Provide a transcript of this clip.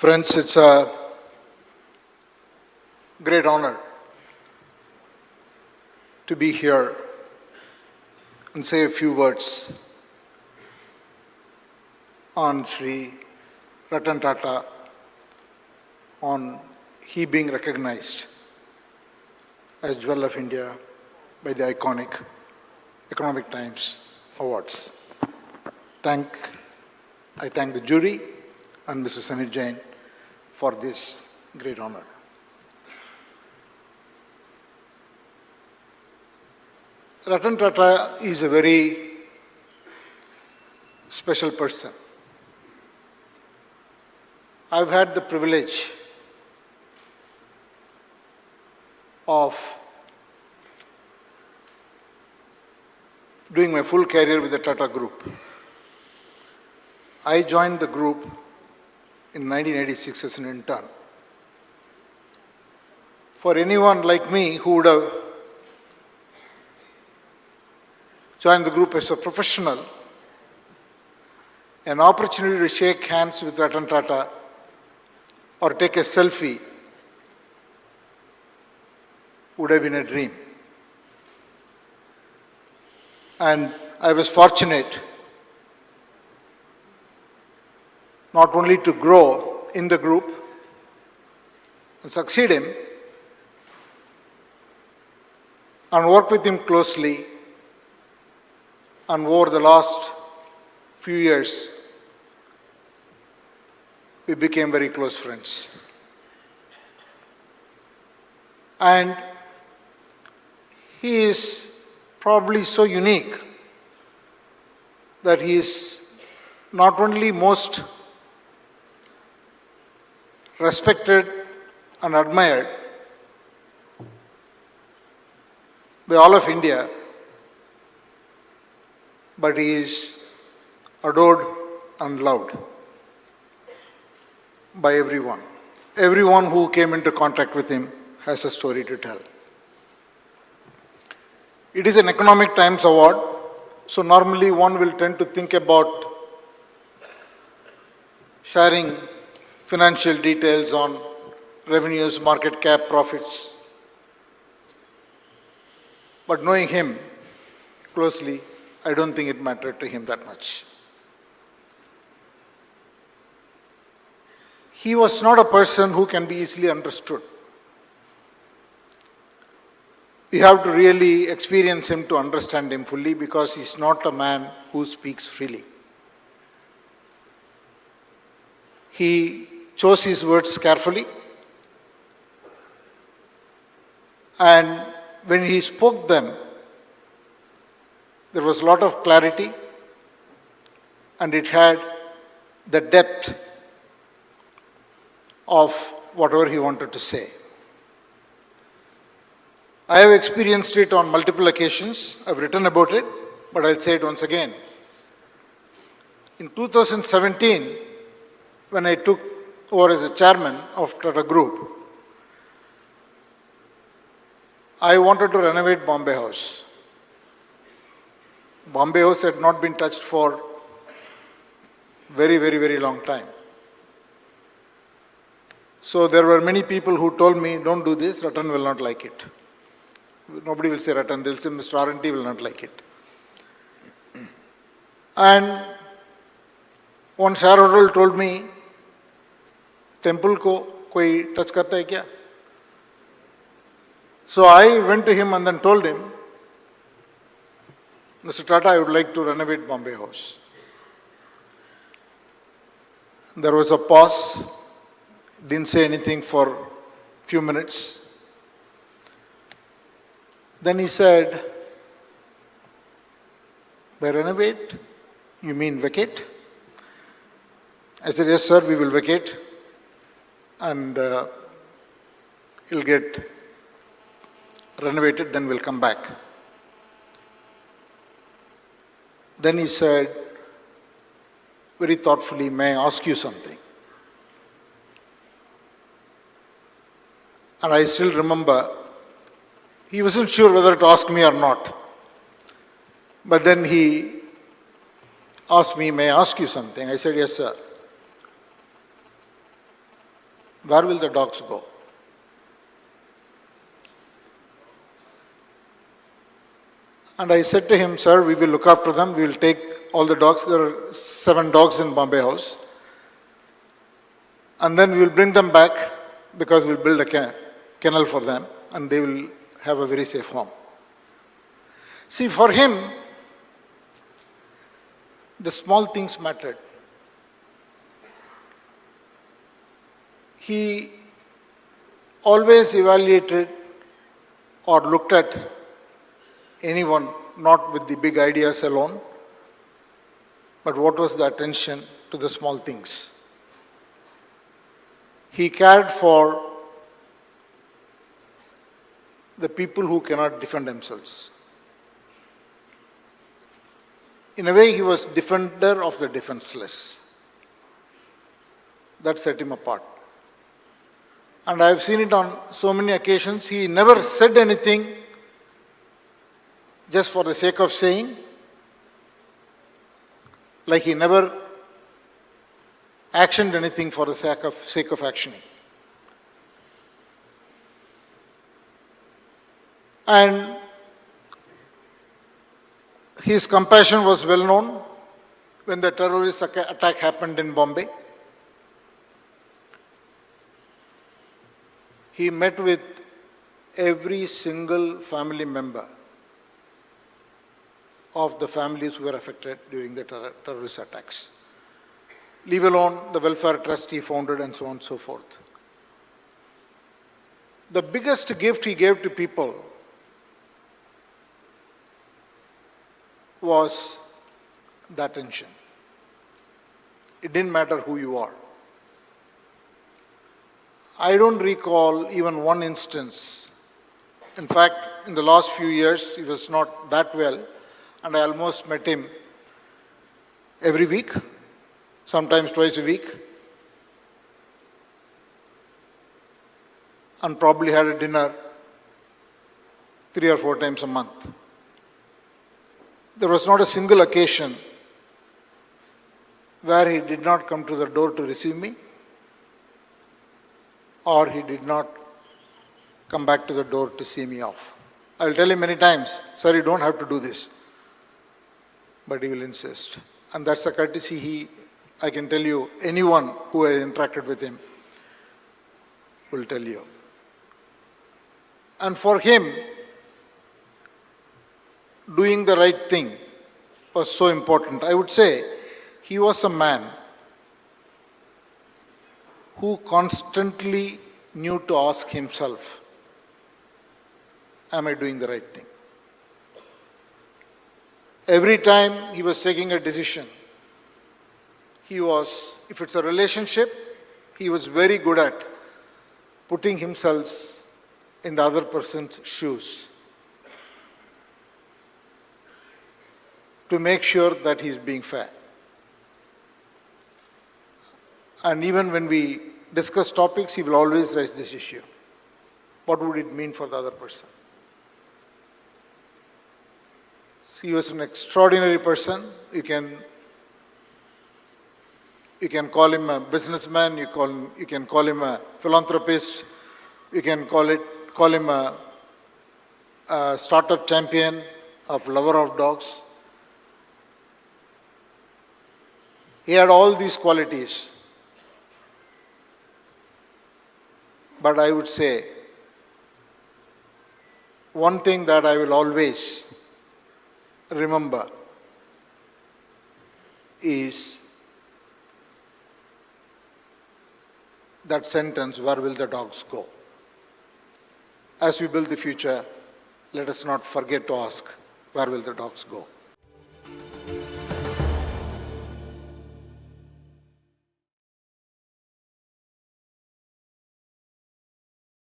Friends, it's a great honor to be here and say a few words on Sri Ratan Tata, on he being recognized as Jewel of India by the iconic Economic Times Awards. I thank the jury and Mr. Samir Jain for this great honor. Ratan Tata is a very special person. I've had the privilege of doing my full career with the Tata Group. I joined the group in 1986 as an intern. For anyone like me who would have joined the group as a professional, an opportunity to shake hands with Ratan Tata or take a selfie would have been a dream. And I was fortunate not only to grow in the group and succeed him and work with him closely, and over the last few years, we became very close friends. And he is probably so unique that he is not only most respected and admired by all of India, but he is adored and loved by everyone. Everyone who came into contact with him has a story to tell. It is an Economic Times Award, so normally one will tend to think about sharing financial details on revenues, market cap, profits. But knowing him closely, I don't think it mattered to him that much. He was not a person who can be easily understood. We have to really experience him to understand him fully, because he's not a man who speaks freely. He chose his words carefully, and when he spoke them, there was a lot of clarity, and it had the depth of whatever he wanted to say. I have experienced it on multiple occasions. I've written about it, but I'll say it once again. In 2017, when I took over as a chairman of Tata Group, I wanted to renovate Bombay House. Bombay House had not been touched for very long time. So there were many people who told me, don't do this, Ratan will not like it. Nobody will say Ratan, they'll say Mr. R&T will not like it. And one shareholder told me, temple ko koi touch karta hai kya? So I went to him and then told him, Mr. Tata, I would like to renovate Bombay House. There was a pause, didn't say anything for a few minutes. Then he said, by renovate, you mean vacate? I said, yes sir, we will vacate, and it'll get renovated, then we'll come back. Then he said, very thoughtfully, may I ask you something? And I still remember, he wasn't sure whether to ask me or not. But then he asked me, may I ask you something? I said, yes, sir. where will the dogs go? And I said to him, sir, we will look after them. We will take all the dogs. There are 7 dogs in Bombay House. And then we will bring them back because we will build a kennel for them and they will have a very safe home. See, for him, the small things mattered. He always evaluated or looked at anyone not with the big ideas alone, but what was the attention to the small things. He cared for the people who cannot defend themselves. In a way, he was defender of the defenseless. That set him apart. And I have seen it on so many occasions. He never said anything just for the sake of saying, like he never actioned anything for the sake of actioning. And his compassion was well known when the terrorist attack happened in Bombay. He met with every single family member of the families who were affected during the terrorist attacks. Leave alone the welfare trust he founded and so on and so forth. The biggest gift he gave to people was the attention. It didn't matter who you are. I don't recall even one instance. In fact, in the last few years, he was not that well, and I almost met him every week, sometimes twice a week, and probably had a dinner 3 or 4 times a month. There was not a single occasion where he did not come to the door to receive me, or he did not come back to the door to see me off. I will tell him many times, sir, you don't have to do this. But he will insist. And that's a courtesy I can tell you, anyone who has interacted with him will tell you. And for him, doing the right thing was so important. I would say he was a man who constantly knew to ask himself, am I doing the right thing? Every time he was taking a decision, if it's a relationship, he was very good at putting himself in the other person's shoes to make sure that he is being fair. And even when we discuss topics, he will always raise this issue. What would it mean for the other person? So he was an extraordinary person. You can call him a businessman, you can call him a philanthropist, you can call him a startup champion, of lover of dogs. He had all these qualities. But I would say, one thing that I will always remember is that sentence, where will the dogs go? As we build the future, let us not forget to ask, where will the dogs go?